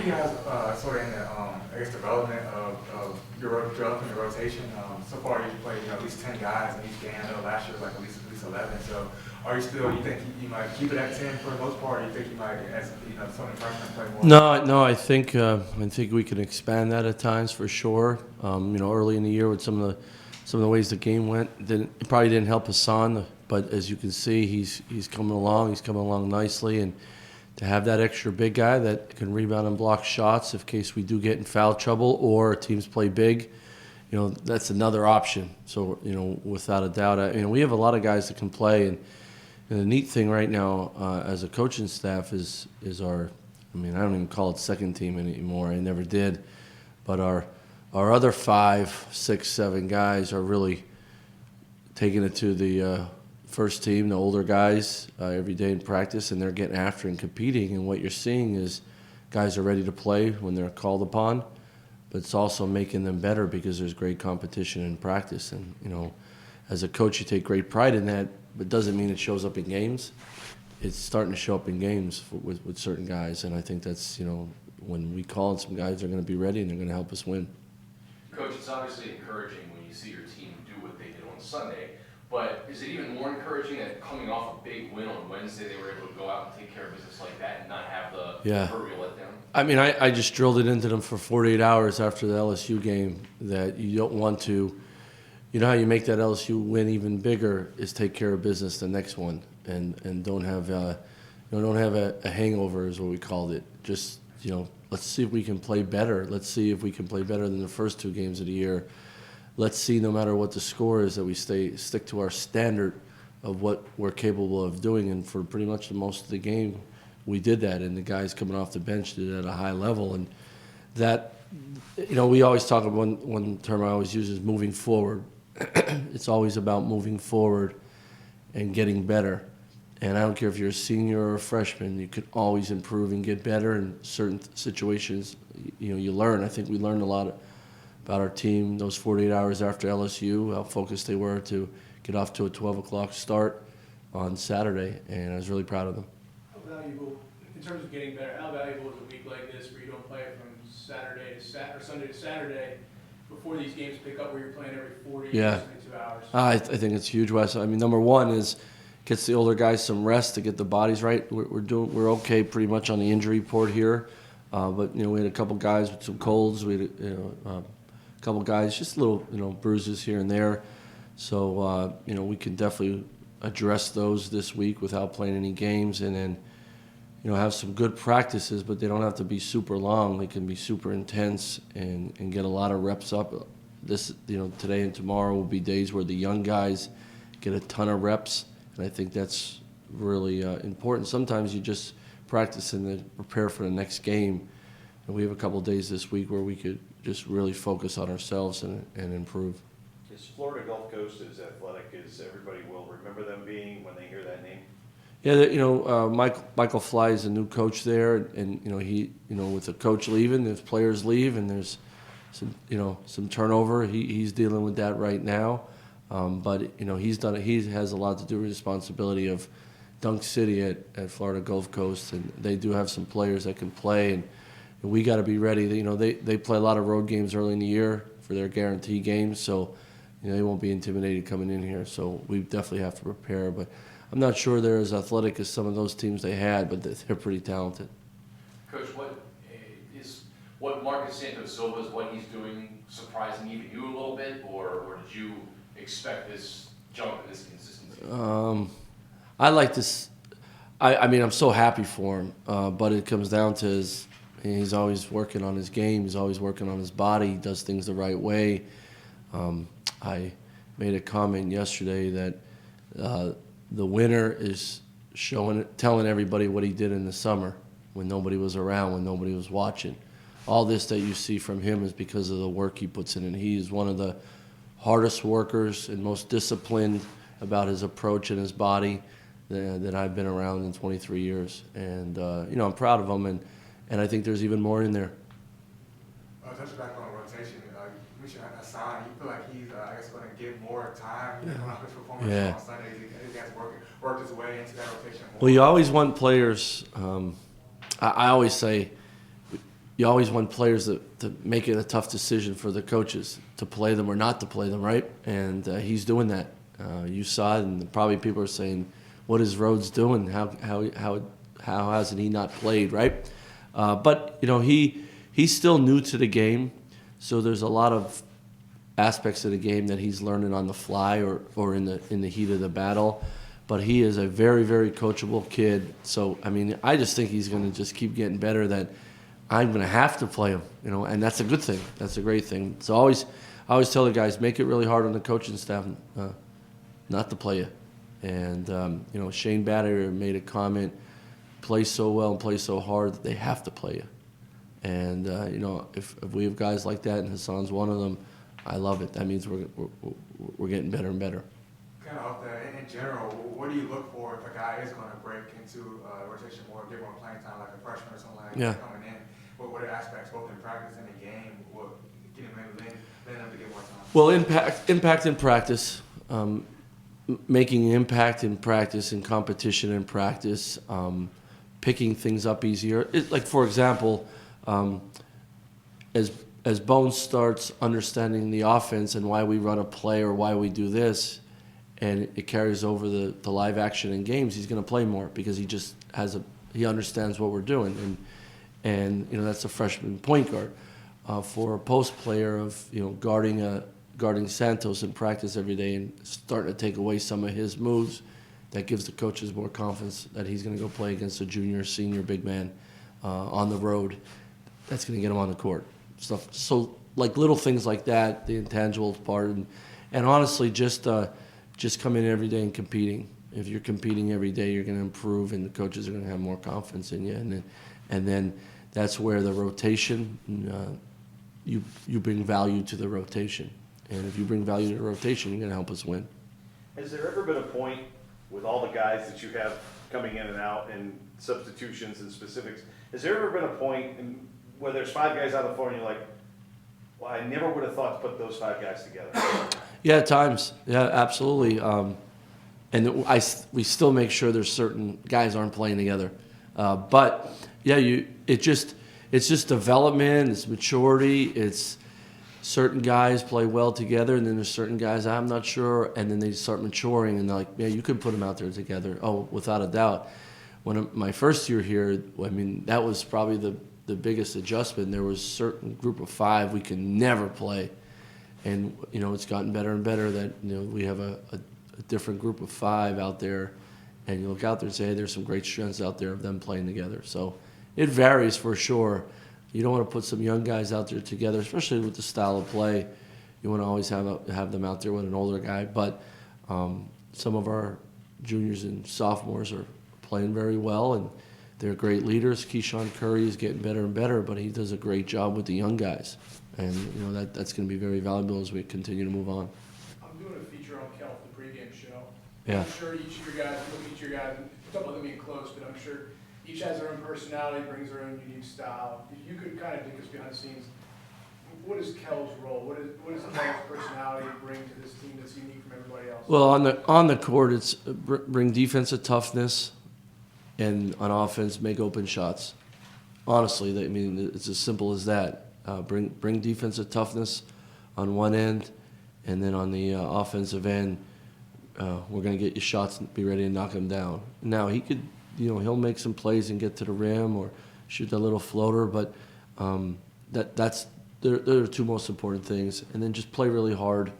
you guys sort of in the, I guess, development of your developing your rotation? So far, you've played at least 10 guys in each game. I know last year was like at least 11. So, are you still? You think you might keep it at 10 for the most part? Or you think you might, as some of the freshmen play more? No. I think we can expand that at times for sure. Early in the year with some of the ways the game went, it probably didn't help Hassan. But as you can see, he's coming along. He's coming along nicely, and to have that extra big guy that can rebound and block shots in case we do get in foul trouble or teams play big, that's another option. So, without a doubt, we have a lot of guys that can play. And the neat thing right now as a coaching staff is our, I don't even call it second team anymore. I never did. But our other 5, 6, 7 guys are really taking it to the first team, the older guys, every day in practice, and they're getting after and competing. And what you're seeing is guys are ready to play when they're called upon, but it's also making them better because there's great competition in practice. And, as a coach, you take great pride in that, but doesn't mean it shows up in games. It's starting to show up in games with certain guys, and I think that's, when we call in some guys, they're going to be ready and they're going to help us win. Coach, it's obviously encouraging when you see your team do what they did on Sunday. But is it even more encouraging that coming off a big win on Wednesday, they were able to go out and take care of business like that and not have the proverbial letdown? I just drilled it into them for 48 hours after the LSU game that you don't want to. You know how you make that LSU win even bigger is take care of business the next one and don't have a hangover is what we called it. Just let's see if we can play better. Let's see if we can play better than the first 2 games of the year. Let's see, no matter what the score is, that we stick to our standard of what we're capable of doing. And for pretty much the most of the game, we did that. And the guys coming off the bench did it at a high level. And that, we always talk about one term I always use is moving forward. It's always about moving forward and getting better. And I don't care if you're a senior or a freshman, you can always improve and get better in certain situations. You learn. I think we learned a lot about our team those 48 hours after LSU, how focused they were to get off to a 12 o'clock start on Saturday, and I was really proud of them. How valuable, in terms of getting better, how valuable is a week like this where you don't play from Saturday to Sunday to Saturday before these games pick up, where you're playing every 40 to 72 hours? I think it's huge, Wes. Number one is gets the older guys some rest to get the bodies right. We're okay pretty much on the injury report here, but we had a couple guys with some colds. We had a couple guys just little bruises here and there. So we can definitely address those this week without playing any games, and then have some good practices, but they don't have to be super long. They can be super intense and get a lot of reps up. Today and tomorrow will be days where the young guys get a ton of reps, and I think that's really important. Sometimes you just practice and then prepare for the next game, and we have a couple of days this week where we could just really focus on ourselves and improve. Is Florida Gulf Coast as athletic as everybody will remember them being when they hear that name? Yeah, Michael Fly is a new coach there, and he with the coach leaving, there's players leave, and there's some turnover. He's dealing with that right now, but he's done it. He has a lot to do with responsibility of Dunk City at Florida Gulf Coast, and they do have some players that can play, and we got to be ready. They play a lot of road games early in the year for their guarantee games, so they won't be intimidated coming in here. So we definitely have to prepare, but I'm not sure they're as athletic as some of those teams they had, but they're pretty talented. Coach, what Marcus Santos Silva is what he's doing surprising even you a little bit, or did you expect this jump and this consistency? I like this. I'm so happy for him, but it comes down to he's always working on his game. He's always working on his body. He does things the right way. I made a comment yesterday that the winner is telling everybody what he did in the summer when nobody was around, when nobody was watching. All this that you see from him is because of the work he puts in, and he's one of the hardest workers and most disciplined about his approach and his body that I've been around in 23 years. And I'm proud of him, and I think there's even more in there. Touch back on rotation. You mentioned Hassan. You feel like he's, going to get more time on his performance on Sunday. He has worked his way into that rotation more. Well, you always want players. I always say you always want players to make it a tough decision for the coaches to play them or not to play them, right? And he's doing that. You saw it, and probably people are saying, "What is Rhoades doing? How hasn't he not played?" Right? But you know, he's still new to the game, so there's a lot of aspects of the game that he's learning on the fly or in the heat of the battle. But he is a very, very coachable kid. So I mean, I just think he's going to just keep getting better. That I'm going to have to play him, you know, and that's a good thing. That's a great thing. So I always tell the guys, make it really hard on the coaching staff not to play you. And you know, Shane Battier made a comment: play so well and play so hard that they have to play you. And you know, if we have guys like that, and Hassan's one of them, I love it. That means we're getting better and better. Kind of off that, in general, what do you look for if a guy is going to break into rotation more, get more playing time, like a freshman or something like that coming in? What are aspects, both in practice and in game, what get him maybe letting him to get more time? Well, impact in practice, making impact in practice, in competition in practice, picking things up easier. Like for example, as Bones starts understanding the offense and why we run a play or why we do this, and it carries over the live action in games, he's going to play more because he understands what we're doing, and you know, that's a freshman point guard. For a post player of, you know, guarding Santos in practice every day and starting to take away some of his moves, that gives the coaches more confidence that he's going to go play against a junior, senior big man on the road. That's going to get him on the court. Stuff. So like little things like that, the intangibles part, and honestly, just coming in every day and competing. If you're competing every day, you're going to improve, and the coaches are going to have more confidence in you. And then that's where the rotation, you bring value to the rotation. And if you bring value to the rotation, you're going to help us win. Has there ever been a point with all the guys that you have coming in and out and substitutions and specifics, has there ever been a point where there's 5 guys on the floor and you're like, well, I never would have thought to put those 5 guys together? Yeah, at times. Yeah, absolutely. And we still make sure there's certain guys aren't playing together. But yeah, it's just development, it's maturity, it's certain guys play well together, and then there's certain guys I'm not sure, and then they start maturing, and they're like, yeah, you could put them out there together. Oh, without a doubt. My first year here, I mean, that was probably the biggest adjustment. There was a certain group of 5 we could never play, and you know, it's gotten better and better that, you know, we have a different group of 5 out there, and you look out there and say, hey, there's some great strengths out there of them playing together. So it varies for sure. You don't want to put some young guys out there together, especially with the style of play. You want to always have them out there with an older guy. But some of our juniors and sophomores are playing very well, and they're great leaders. Keyshawn Curry is getting better and better, but he does a great job with the young guys. And you know, that's going to be very valuable as we continue to move on. I'm doing a feature on Kelf, the pregame show. Yeah. I'm sure each of your guys, don't let them being close, but I'm sure each has their own personality, brings their own unique style. If you could kind of take us behind the scenes, what is Kel's role? What does Kel's personality bring to this team that's unique from everybody else? Well, on the court, it's bring defensive toughness, and on offense, make open shots. Honestly, I mean, it's as simple as that. Bring defensive toughness on one end, and then on the offensive end, we're going to get you shots and be ready to knock them down. Now, he could, you know, he'll make some plays and get to the rim or shoot a little floater, but they're the 2 most important things. And then just play really hard,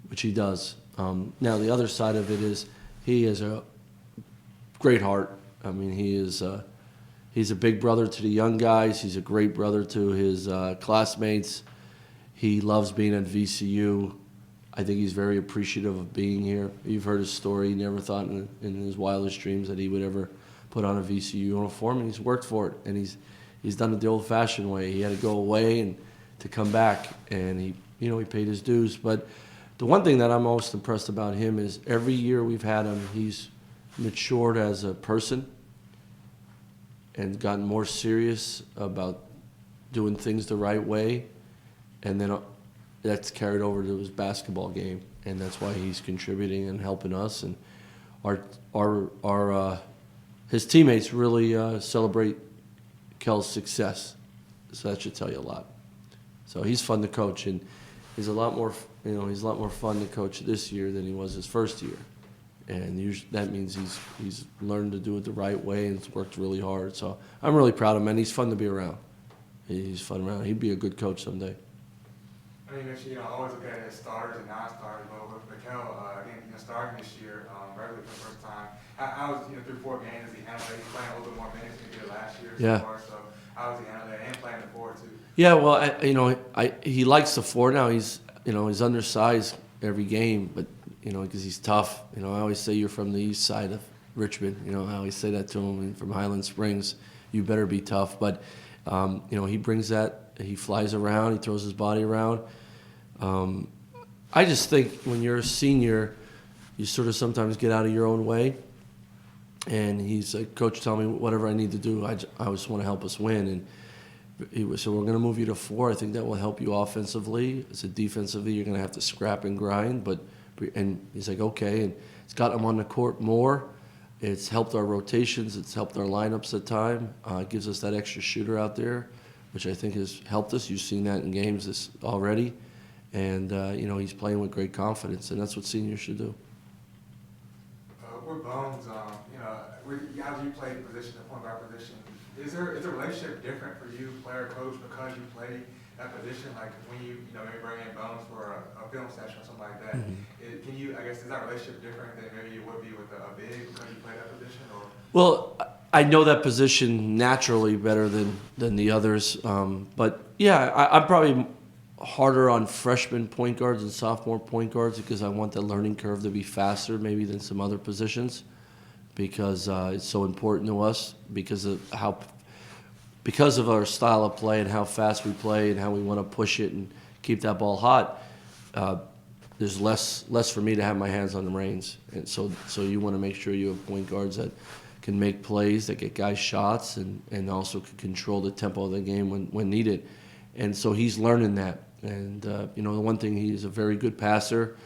which he does. Now, the other side of it is he has a great heart. I mean, he's a big brother to the young guys. He's a great brother to his classmates. He loves being at VCU. I think he's very appreciative of being here. You've heard his story. He never thought in his wildest dreams that he would ever put on a VCU uniform, and he's worked for it. And he's done it the old-fashioned way. He had to go away and to come back, and he paid his dues. But the one thing that I'm most impressed about him is every year we've had him, he's matured as a person and gotten more serious about doing things the right way, and then that's carried over to his basketball game, and that's why he's contributing and helping us. And his teammates really celebrate Kel's success. So that should tell you a lot. So he's fun to coach, and he's a lot more fun to coach this year than he was his first year. And usually that means he's learned to do it the right way and he's worked really hard. So I'm really proud of him, and he's fun to be around. He's fun around. He'd be a good coach someday. I mean, you know, always look at it as starters and non-starters, but with Mikel, again, you know, starting this year, regularly for the first time, I was, you know, through 4 games, he handled it. He's playing a little bit more minutes than he did last year Yeah. so far, so how was he handling it and playing the 4 too? Yeah, well, he likes the 4 now. He's undersized every game, but because he's tough. I always say you're from the east side of Richmond. I always say that to him. And from Highland Springs, you better be tough. But he brings that. He flies around. He throws his body around. I just think when you're a senior, you sort of sometimes get out of your own way. And he's like, Coach, tell me whatever I need to do. I just want to help us win. And so we're going to move you to 4. I think that will help you offensively. It's a defensively, you're going to have to scrap and grind. And he's like, okay. And it's got him on the court more. It's helped our rotations. It's helped our lineups at time. It gives us that extra shooter out there, which I think has helped us. You've seen that in games already. And, he's playing with great confidence, and that's what seniors should do. With Bones, how do you play the position, the point guard position? Is the relationship different for you, player, coach, because you play that position? Like when you maybe bring in Bones for a film session or something like that, is that relationship different than maybe it would be with a big because you play that position? Or? Well, I know that position naturally better than the others. But yeah, I'm probably harder on freshman point guards and sophomore point guards because I want the learning curve to be faster maybe than some other positions because it's so important to us because of our style of play and how fast we play and how we want to push it and keep that ball hot. There's less for me to have my hands on the reins, and so you want to make sure you have point guards that can make plays, that get guys shots, and also can control the tempo of the game when needed. And so he's learning that. And, the one thing, he's a very good passer,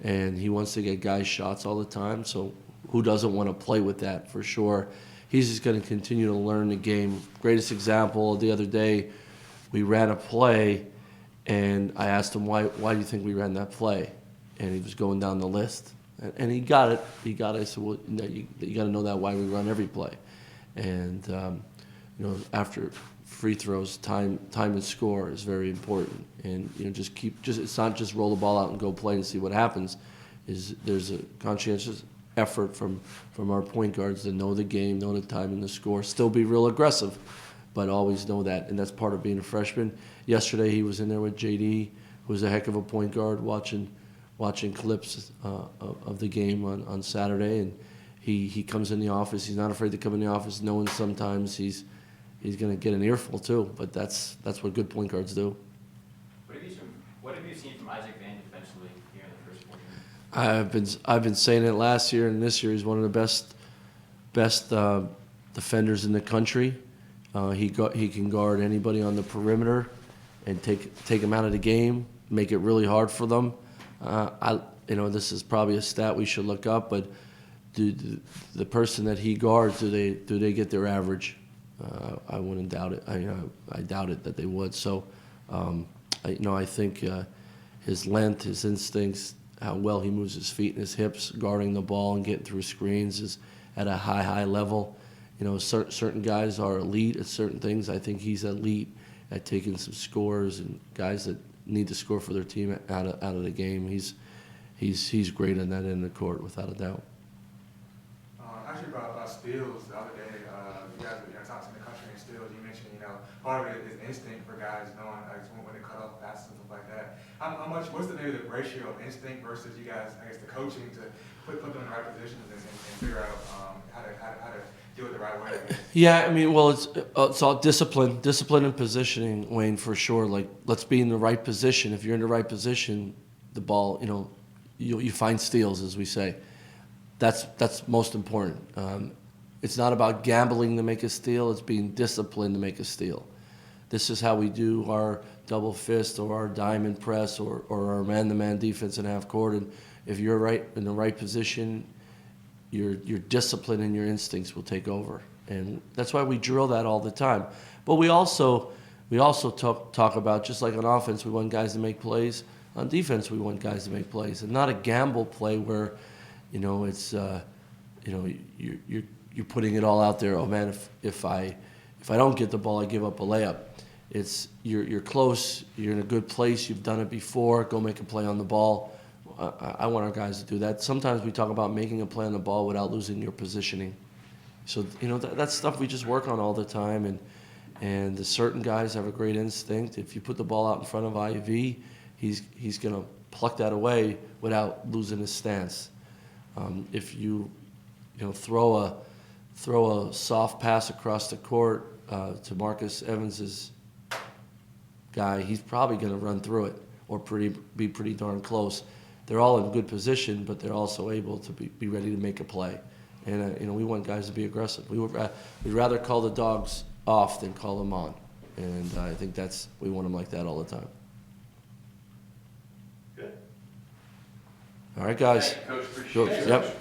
and he wants to get guys shots all the time. So who doesn't want to play with that for sure? He's just going to continue to learn the game. Greatest example, the other day, we ran a play, and I asked him, why do you think we ran that play? And he was going down the list. And he got it. I said, well, you got to know that why we run every play. And, after free throws, time and score is very important. And, it's not just roll the ball out and go play and see what happens. There's a conscientious effort from our point guards to know the game, know the time and the score, still be real aggressive, but always know that. And that's part of being a freshman. Yesterday he was in there with JD, who was a heck of a point guard, watching clips of the game on Saturday. And he comes in the office. He's not afraid to come in the office, knowing sometimes he's going to get an earful too. But that's what good point guards do. What have you seen from Isaac Van defensively here in the first 4 games? I've been saying it last year and this year. He's one of the best defenders in the country. He can guard anybody on the perimeter and take them out of the game, make it really hard for them. This is probably a stat we should look up, but the person that he guards, do they get their average? I wouldn't doubt it. I doubt it that they would. So, I think his length, his instincts, how well he moves his feet and his hips, guarding the ball and getting through screens is at a high level. Certain guys are elite at certain things. I think he's elite at taking some scores and guys that need to score for their team out of the game. He's great on that end of the court, without a doubt. Actually, about steals the other day, you guys were top 10 in the country in steals. You mentioned, part of it is instinct for guys knowing when to cut off passes and stuff like that. What's maybe the ratio of instinct versus you guys, the coaching to put them in the right positions and figure out how to do it the right way? Yeah, it's all discipline and positioning, Wayne, for sure. Like, let's be in the right position. If you're in the right position, the ball, you find steals, as we say. That's most important. It's not about gambling to make a steal. It's being disciplined to make a steal. This is how we do our double fist or our diamond press or our man-to-man defense in half court. And if you're in the right position, your discipline and your instincts will take over. And that's why we drill that all the time. But we also we also talk about, just like on offense, we want guys to make plays. On defense, we want guys to make plays, and not a gamble play where, it's, you're putting it all out there. Oh man, if I don't get the ball, I give up a layup. It's you're close, you're in a good place, you've done it before. Go make a play on the ball. I want our guys to do that. Sometimes we talk about making a play on the ball without losing your positioning. So that's stuff we just work on all the time, and the certain guys have a great instinct. If you put the ball out in front of IV, he's gonna pluck that away without losing his stance. If you throw a soft pass across the court to Marcus Evans's guy, he's probably gonna run through it or be pretty darn close. They're all in good position, but they're also able to be ready to make a play. And we want guys to be aggressive. We'd rather call the dogs off than call them on. And I think we want them like that all the time. Good. All right, guys. Thank you, Coach, appreciate Go- it. Yep.